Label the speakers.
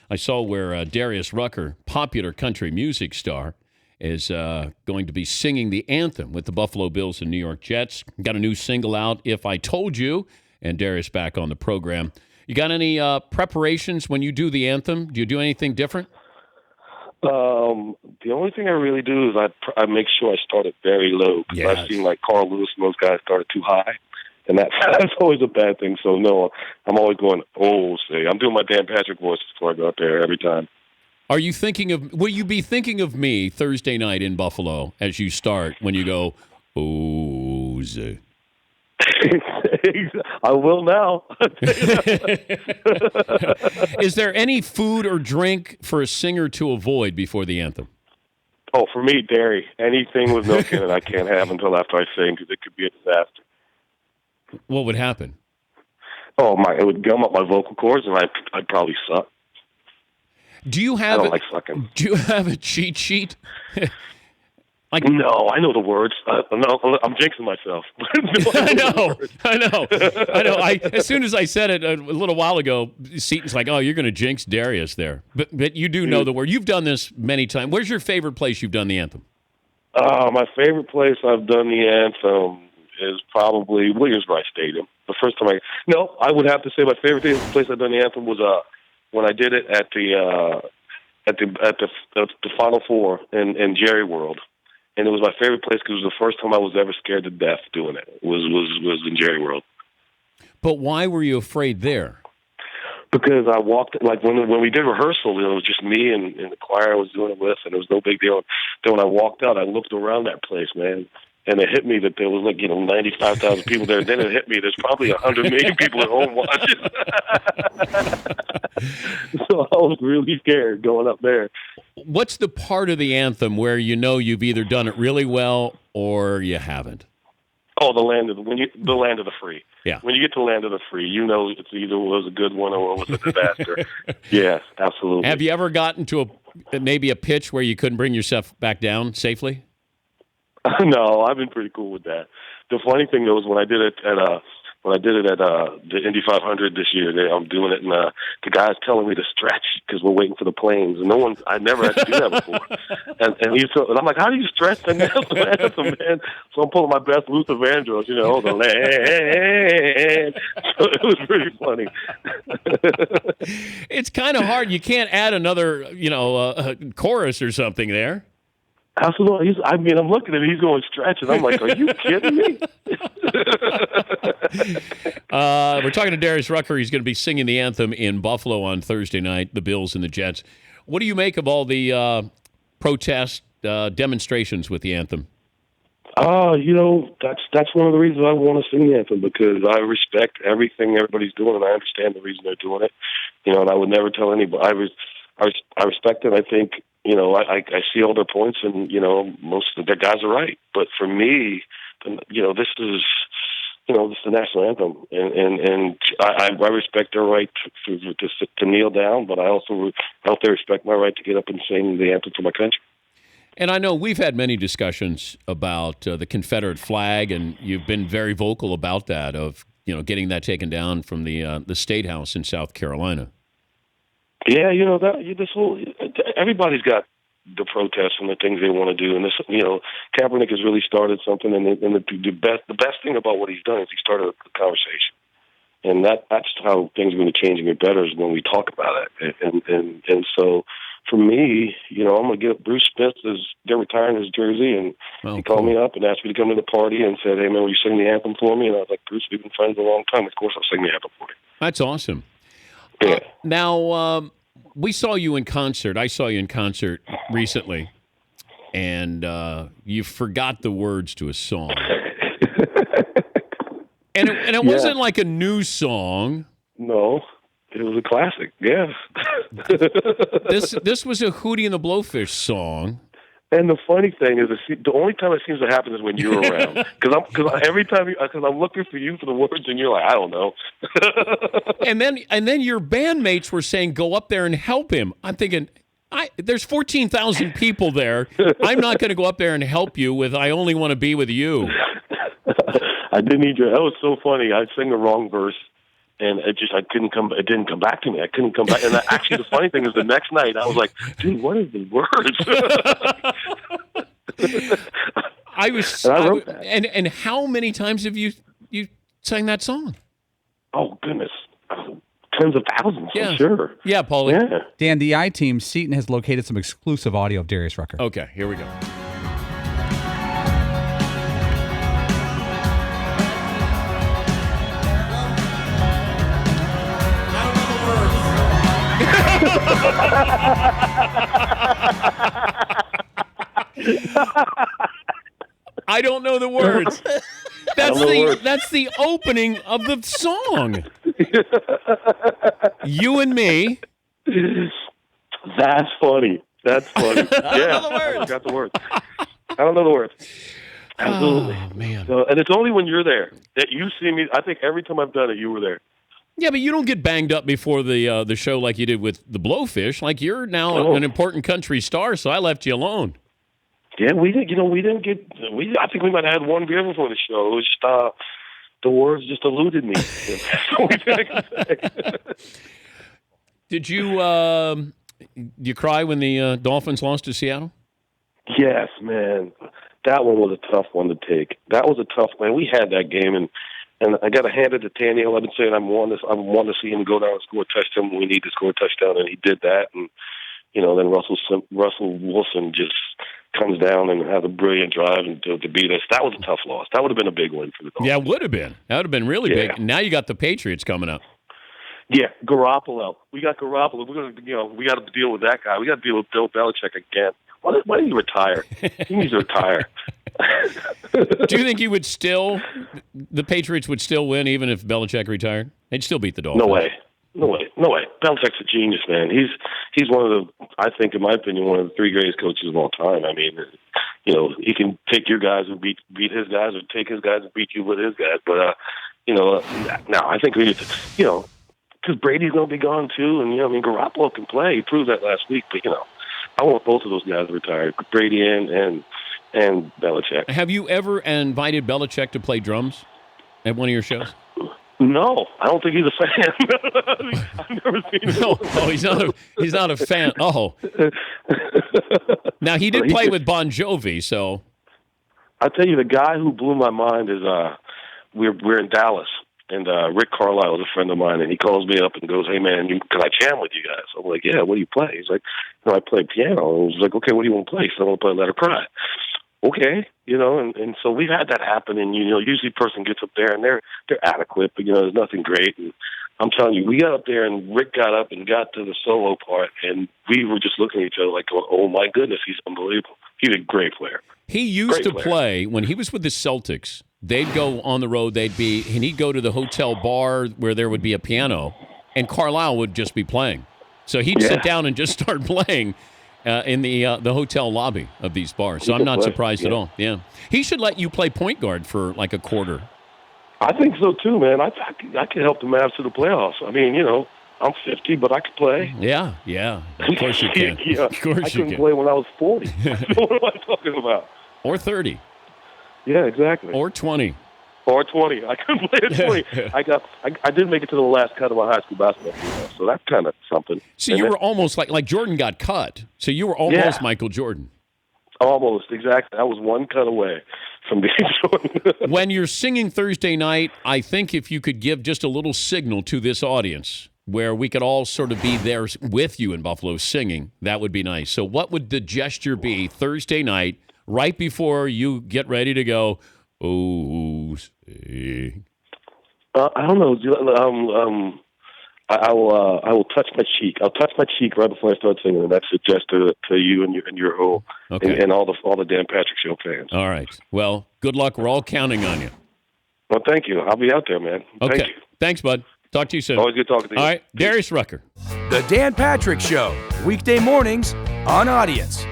Speaker 1: I saw where Darius Rucker, popular country music star, is going to be singing the anthem with the Buffalo Bills and New York Jets. Got a new single out, If I Told You, and Darius back on the program. You got any preparations when you do the anthem? Do you do anything different?
Speaker 2: The only thing I really do is I make sure I start it very low.
Speaker 1: Yes.
Speaker 2: I've seen like Carl Lewis and those guys start it too high, and that's always a bad thing. So no, I'm always going, say, I'm doing my Dan Patrick voice before I go out there every time.
Speaker 1: Will you be thinking of me Thursday night in Buffalo as you start when you go, say?
Speaker 2: I will now.
Speaker 1: Is there any food or drink for a singer to avoid before the anthem?
Speaker 2: Oh, for me, dairy. Anything with milk in it I can't have until after I sing because it could be a disaster.
Speaker 1: What would happen?
Speaker 2: It would gum up my vocal cords and I'd probably suck. I don't like sucking.
Speaker 1: Do you have a cheat sheet?
Speaker 2: No, I know the words. No, I'm jinxing myself.
Speaker 1: I know. As soon as I said it a little while ago, Seaton's like, "Oh, you're going to jinx Darius there." But you do know the word. You've done this many times. Where's your favorite place you've done the anthem?
Speaker 2: My favorite place I've done the anthem is probably Williams-Brice Stadium. The first time I would have to say my favorite place I've done the anthem was when I did it at the Final Four in Jerry World. And it was my favorite place because it was the first time I was ever scared to death doing it. Was in Jerry World.
Speaker 1: But why were you afraid there?
Speaker 2: Because I walked, like when we did rehearsal, it was just me and the choir I was doing it with, and it was no big deal. Then when I walked out, I looked around that place, man, and it hit me that there was 95,000 people there. Then it hit me there's probably 100 million people at home watching. So I was really scared going up there.
Speaker 1: What's the part of the anthem where you know you've either done it really well or you haven't?
Speaker 2: Oh, the land of the free.
Speaker 1: Yeah.
Speaker 2: When you get to the land of the free, you know it's either was a good one or it was a disaster. Yes, absolutely.
Speaker 1: Have you ever gotten to maybe a pitch where you couldn't bring yourself back down safely?
Speaker 2: No, I've been pretty cool with that. The funny thing though is when I did it at the Indy 500 this year, I'm doing it, and the guy's telling me to stretch because we're waiting for the planes, and I never had to do that before. and I'm like, how do you stretch the anthem, man? So I'm pulling my best Luther Vandross, the land. So it was pretty funny.
Speaker 1: It's kind of hard. You can't add another, chorus or something there.
Speaker 2: Absolutely. I'm looking at him. He's going stretch, and I'm like, are you kidding me?
Speaker 1: We're talking to Darius Rucker. He's going to be singing the anthem in Buffalo on Thursday night, the Bills and the Jets. What do you make of all the protest demonstrations with the anthem?
Speaker 2: That's one of the reasons I want to sing the anthem, because I respect everything everybody's doing, and I understand the reason they're doing it. And I would never tell anybody. I respect it. I think, I see all their points, and, most of the guys are right. But for me, this is, this is the national anthem, and I respect their right to kneel down, but I hope they respect my right to get up and sing the anthem for my country.
Speaker 1: And I know we've had many discussions about the Confederate flag, and you've been very vocal about that, of, getting that taken down from the State House in South Carolina. Yeah,
Speaker 2: everybody's got the protests and the things they want to do, and this, Kaepernick has really started something, and the best thing about what he's done is he started a conversation, and that's how things are going to change and get better, is when we talk about it, and so for me, I'm going to get Bruce Smith, they're retiring his jersey, and he called me up and asked me to come to the party and said, "Hey man, will you sing the anthem for me?" And I was like, "Bruce, we've been friends a long time. Of course, I'll sing the anthem for you."
Speaker 1: That's awesome.
Speaker 2: Yeah.
Speaker 1: Now, we saw you in concert. I saw you in concert recently, and you forgot the words to a song. and it wasn't like a new song.
Speaker 2: No, it was a classic. Yeah.
Speaker 1: This was a Hootie and the Blowfish song.
Speaker 2: And the funny thing is, the only time it seems to happen is when you're around. Because every time, because I'm looking for you for the words, and you're like, I don't know.
Speaker 1: and then your bandmates were saying, go up there and help him. I'm thinking, there's 14,000 people there. I'm not going to go up there and help you with I only want to be with you.
Speaker 2: I didn't need you. That was so funny. I sang the wrong verse. And it didn't come back to me. I couldn't come back. And actually, the funny thing is, the next night I was like, "Dude, what is the words?" I wrote that.
Speaker 1: And how many times have you sang that song?
Speaker 2: Oh goodness, tens of thousands.
Speaker 1: Yeah.
Speaker 2: I'm sure.
Speaker 1: Yeah, Paulie.
Speaker 2: Yeah.
Speaker 3: Dan, the I-Team, Seton has located some exclusive audio of Darius Rucker.
Speaker 1: Okay, here we go. I don't know the words. That's the opening of the song. You and me.
Speaker 2: That's funny. Yeah, I got the words. I don't know the words. Absolutely.
Speaker 1: Oh, man.
Speaker 2: So, and it's only when you're there that you see me. I think every time I've done it, you were there.
Speaker 1: Yeah, but you don't get banged up before the show like you did with the Blowfish. Like, you're now an important country star, so I left you alone.
Speaker 2: Yeah, we didn't get. I think we might have had one beer before the show. It was just the words just eluded me.
Speaker 1: Did you cry when the Dolphins lost to Seattle?
Speaker 2: Yes, man. That one was a tough one to take. That was a tough one. We had that game, and I got to hand it to Tannehill. I've been saying I want to see him go down and score a touchdown when we need to score a touchdown, and he did that. And then Russell Wilson just comes down and has a brilliant drive and to beat us. That was a tough loss. That would have been a big win for the Dolphins.
Speaker 1: Yeah, it would have been. That would have been really big. Now you got the Patriots coming up.
Speaker 2: Yeah, Garoppolo. We got Garoppolo. We got to deal with that guy. We got to deal with Bill Belichick again. Why didn't he retire? He needs to retire.
Speaker 1: Do you think the Patriots would still win even if Belichick retired? They'd still beat the Dolphins.
Speaker 2: No way. Belichick's a genius, man. He's one of the, I think, in my opinion, one of the three greatest coaches of all time. I mean, he can take your guys and beat his guys, or take his guys and beat you with his guys. But now I think we need to, because Brady's going to be gone too, and Garoppolo can play. He proved that last week. But I want both of those guys retired, Brady and Belichick.
Speaker 1: Have you ever invited Belichick to play drums at one of your shows?
Speaker 2: No, I don't think he's a fan. I've never seen him.
Speaker 1: No, he's not a fan. Oh, now he did play with Bon Jovi, so.
Speaker 2: I'll tell you, the guy who blew my mind is we're in Dallas, and Rick Carlisle is a friend of mine, and he calls me up and goes, "Hey man, can I jam with you guys?" I'm like, "Yeah, what do you play?" He's like, "I play piano." And I was like, "Okay, what do you want to play?" He said, "I want to play Let Her Cry." Okay, and so we've had that happen, and usually a person gets up there and they're adequate, but there's nothing great. And I'm telling you, we got up there and Rick got up and got to the solo part, and we were just looking at each other like, "Oh my goodness, he's unbelievable. He's a great player."
Speaker 1: He used to play when he was with the Celtics. They'd go on the road. And he'd go to the hotel bar where there would be a piano, and Carlisle would just be playing. So he'd sit down and just start playing. In the hotel lobby of these bars. So I'm not surprised at all. Yeah. He should let you play point guard for like a quarter.
Speaker 2: I think so too, man. I could help the Mavs to the playoffs. I mean, I'm 50, but I could play.
Speaker 1: Yeah. Of course you can. Of course
Speaker 2: I couldn't play when I was 40. What am I talking about?
Speaker 1: Or 30.
Speaker 2: Yeah, exactly.
Speaker 1: Or 20.
Speaker 2: Or 20. I couldn't play at 20. I did make it to the last cut of my high school basketball team, so that's kind of something.
Speaker 1: So you were almost like Jordan got cut. So you were almost Michael Jordan.
Speaker 2: Almost, exactly. I was one cut away from being Jordan.
Speaker 1: When you're singing Thursday night, I think if you could give just a little signal to this audience where we could all sort of be there with you in Buffalo singing, that would be nice. So what would the gesture be Thursday night right before you get ready to go, "Oh, say"?
Speaker 2: I don't know. I will touch my cheek. I'll touch my cheek right before I start singing, and that's a gesture to you and your whole and all the Dan Patrick Show fans.
Speaker 1: All right. Well, good luck. We're all counting on you.
Speaker 2: Well, thank you. I'll be out there, man.
Speaker 1: Okay.
Speaker 2: Thank you.
Speaker 1: Thanks, bud. Talk to you soon.
Speaker 2: Always good talking to you.
Speaker 1: All right. Darius Rucker.
Speaker 4: The Dan Patrick Show, weekday mornings on Audience.